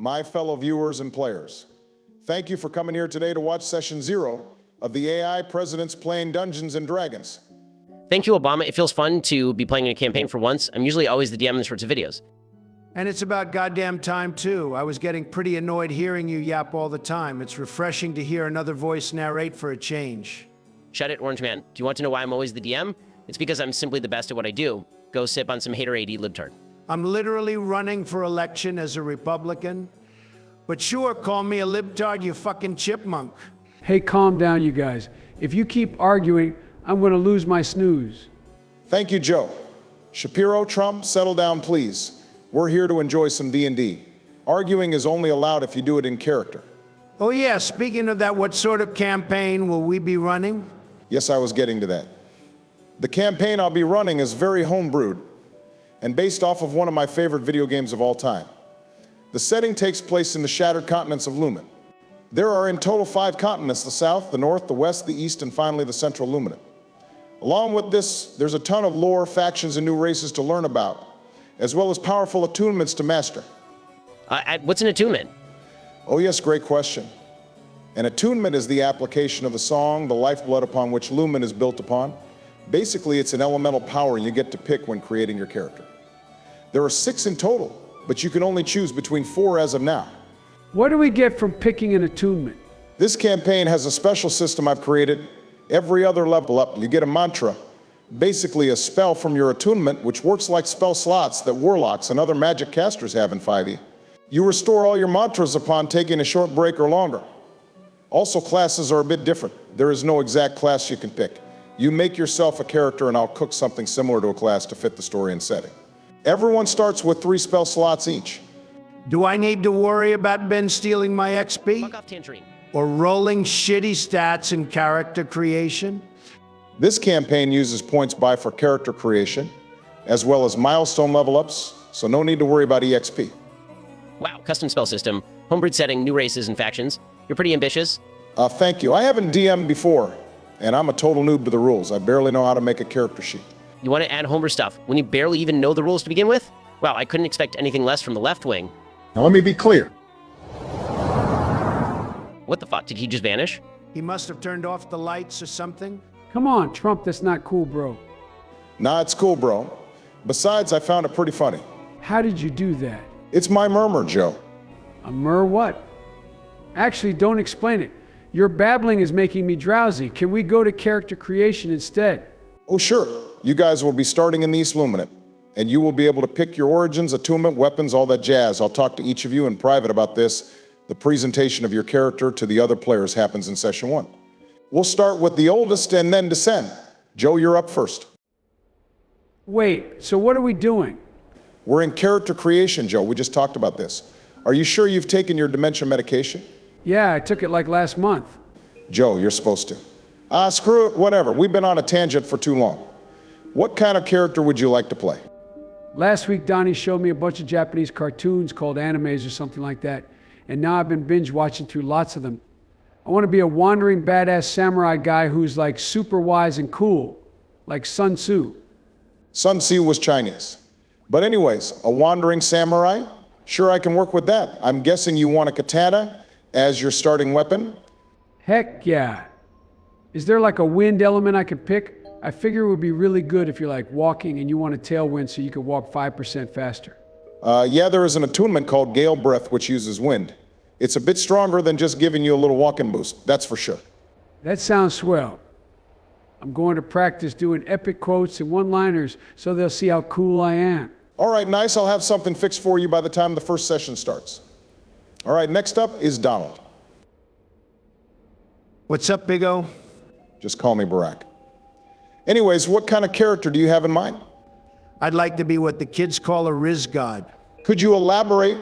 my fellow viewers and players. Thank you for coming here today to watch Session 0 of the AI Presidents Playing Dungeons & Dragons. Thank you, Obama. It feels fun to be playing in a campaign for once. I'm usually always the DM in these sorts of videos. And it's about goddamn time, too. I was getting pretty annoyed hearing you yap all the time. It's refreshing to hear another voice narrate for a change. Shut it, Orange Man. Do you want to know why I'm always the DM? It's because I'm simply the best at what I do. Go sip on some hater AD libtard. I'm literally running for election as a Republican. But sure, call me a libtard, you fucking chipmunk. Hey, calm down, you guys. If you keep arguing, I'm going to lose my snooze. Thank you, Joe. Shapiro, Trump, settle down, please. We're here to enjoy some D&D. Arguing is only allowed if you do it in character. Oh yeah, speaking of that, what sort of campaign will we be running? Yes, I was getting to that. The campaign I'll be running is very homebrewed and based off of one of my favorite video games of all time. The setting takes place in the shattered continents of Lumen. There are in total 5 continents: the South, the North, the West, the East, and finally the Central Luminant. Along with this, there's a ton of lore, factions, and new races to learn about, as well as powerful attunements to master. What's an attunement? Oh yes, great question. An attunement is the application of the song, the lifeblood upon which Lumen is built upon. Basically, it's an elemental power you get to pick when creating your character. There are 6 in total, but you can only choose between 4 as of now. What do we get from picking an attunement? This campaign has a special system I've created. Every other level up, you get a mantra, basically a spell from your attunement, which works like spell slots that warlocks and other magic casters have in 5e. You restore all your mantras upon taking a short break or longer. Also, classes are a bit different. There is no exact class you can pick. You make yourself a character and I'll cook something similar to a class to fit the story and setting. Everyone starts with 3 spell slots each. Do I need to worry about Ben stealing my XP? Fuck off, Tangerine. Or rolling shitty stats in character creation? This campaign uses points buy for character creation, as well as milestone level ups, so no need to worry about EXP. Wow, custom spell system, homebrewed setting, new races and factions. You're pretty ambitious. Thank you. I haven't DM'd before, and I'm a total noob to the rules. I barely know how to make a character sheet. You want to add homebrew stuff when you barely even know the rules to begin with? Wow, I couldn't expect anything less from the left wing. Now let me be clear. What the fuck, did he just vanish? He must have turned off the lights or something. Come on, Trump, that's not cool, bro. Nah, it's cool, bro. Besides, I found it pretty funny. How did you do that? It's my murmur, Joe. A mur what? Actually, don't explain it. Your babbling is making me drowsy. Can we go to character creation instead? Oh, sure. You guys will be starting in the East Luminant, and you will be able to pick your origins, attunement, weapons, all that jazz. I'll talk to each of you in private about this. The presentation of your character to the other players happens in Session 1. We'll start with the oldest and then descend. Joe, you're up first. Wait, so what are we doing? We're in character creation, Joe. We just talked about this. Are you sure you've taken your dementia medication? Yeah, I took it like last month. Joe, you're supposed to. Screw it, whatever. We've been on a tangent for too long. What kind of character would you like to play? Last week, Donnie showed me a bunch of Japanese cartoons called animes or something like that, and now I've been binge watching through lots of them. I want to be a wandering badass samurai guy who's like super wise and cool, like Sun Tzu. Sun Tzu was Chinese. But anyways, a wandering samurai? Sure, I can work with that. I'm guessing you want a katana as your starting weapon? Heck yeah. Is there like a wind element I could pick? I figure it would be really good if you're like walking and you want a tailwind so you could walk 5% faster. Yeah, there is an attunement called Gale Breath, which uses wind. It's a bit stronger than just giving you a little walking boost, that's for sure. That sounds swell. I'm going to practice doing epic quotes and one-liners so they'll see how cool I am. All right, nice. I'll have something fixed for you by the time the first session starts. All right, next up is Donald. What's up, Big O? Just call me Barack. Anyways, what kind of character do you have in mind? I'd like to be what the kids call a Riz God. Could you elaborate?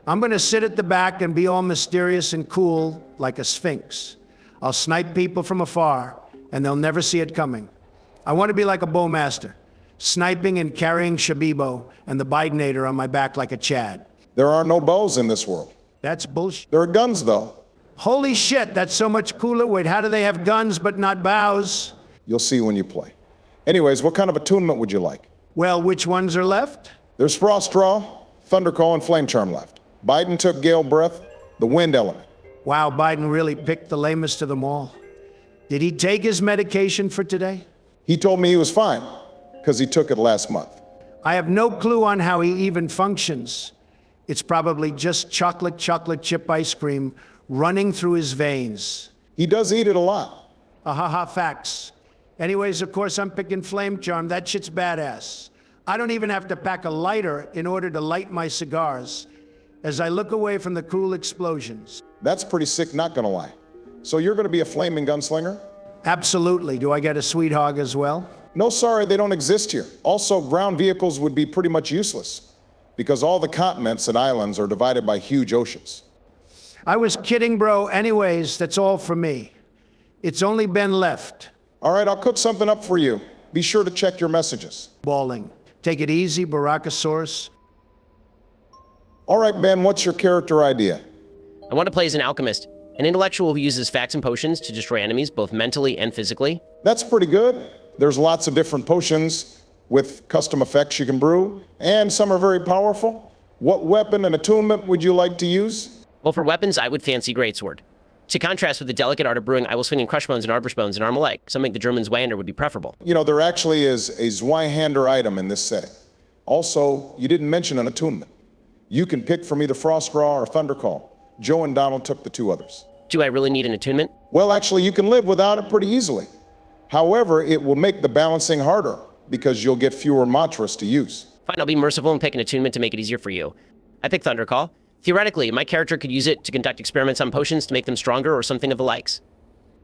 I'm gonna sit at the back and be all mysterious and cool like a sphinx. I'll snipe people from afar and they'll never see it coming. I want to be like a bowmaster, sniping and carrying Shabibo and the Bidenator on my back like a Chad. There are no bows in this world. That's bullshit. There are guns, though. Holy shit, that's so much cooler. Wait, how do they have guns but not bows? You'll see when you play. Anyways, what kind of attunement would you like? Well, which ones are left? There's Frost Draw, Thundercall, and Flame Charm left. Biden took gale breath, the wind element. Wow, Biden really picked the lamest of them all. Did he take his medication for today? He told me he was fine, because he took it last month. I have no clue on how he even functions. It's probably just chocolate chip ice cream running through his veins. He does eat it a lot. Ahaha, facts. Anyways, of course, I'm picking Flame Charm. That shit's badass. I don't even have to pack a lighter in order to light my cigars as I look away from the cool explosions. That's pretty sick, not gonna lie. So you're gonna be a flaming gunslinger? Absolutely. Do I get a sweet hog as well? No, sorry, they don't exist here. Also, ground vehicles would be pretty much useless because all the continents and islands are divided by huge oceans. I was kidding, bro. Anyways, that's all for me. It's only Ben left. All right, I'll cook something up for you. Be sure to check your messages. Balling. Take it easy, Barakasaurus. All right, Ben, what's your character idea? I want to play as an alchemist, an intellectual who uses facts and potions to destroy enemies both mentally and physically. That's pretty good. There's lots of different potions with custom effects you can brew, and some are very powerful. What weapon and attunement would you like to use? Well, for weapons, I would fancy greatsword. To contrast with the delicate art of brewing, I will swing in crush bones and arbor bones and armalite. Something the German Zweihander would be preferable. You know, there actually is a Zweihander item in this setting. Also, you didn't mention an attunement. You can pick from either Frostdraw or Thundercall. Joe and Donald took the two others. Do I really need an attunement? Well, actually, you can live without it pretty easily. However, it will make the balancing harder because you'll get fewer mantras to use. Fine, I'll be merciful and pick an attunement to make it easier for you. I pick Thundercall. Theoretically, my character could use it to conduct experiments on potions to make them stronger or something of the likes.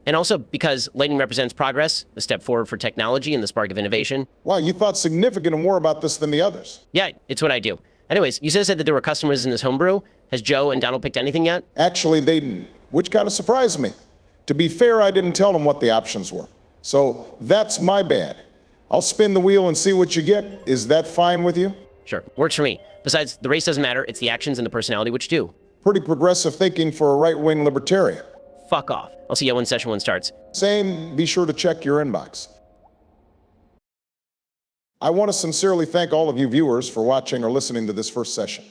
And also because lightning represents progress, a step forward for technology and the spark of innovation. Wow, you thought significant more about this than the others. Yeah, it's what I do. Anyways, you said that there were customers in this homebrew. Has Joe and Donald picked anything yet? Actually, they didn't, which kind of surprised me. To be fair, I didn't tell them what the options were. So that's my bad. I'll spin the wheel and see what you get. Is that fine with you? Sure, works for me. Besides, the race doesn't matter, it's the actions and the personality which do. Pretty progressive thinking for a right-wing libertarian. Fuck off. I'll see you when session 1 starts. Same, be sure to check your inbox. I want to sincerely thank all of you viewers for watching or listening to this first session.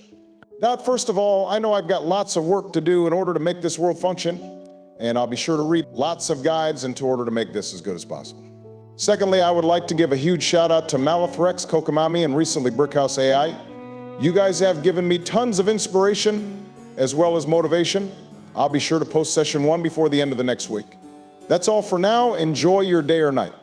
Now, first of all, I know I've got lots of work to do in order to make this world function, and I'll be sure to read lots of guides in order to make this as good as possible. Secondly, I would like to give a huge shout out to Malathrex, Kokomimi, and recently Brickhouse AI. You guys have given me tons of inspiration as well as motivation. I'll be sure to post session 1 before the end of the next week. That's all for now. Enjoy your day or night.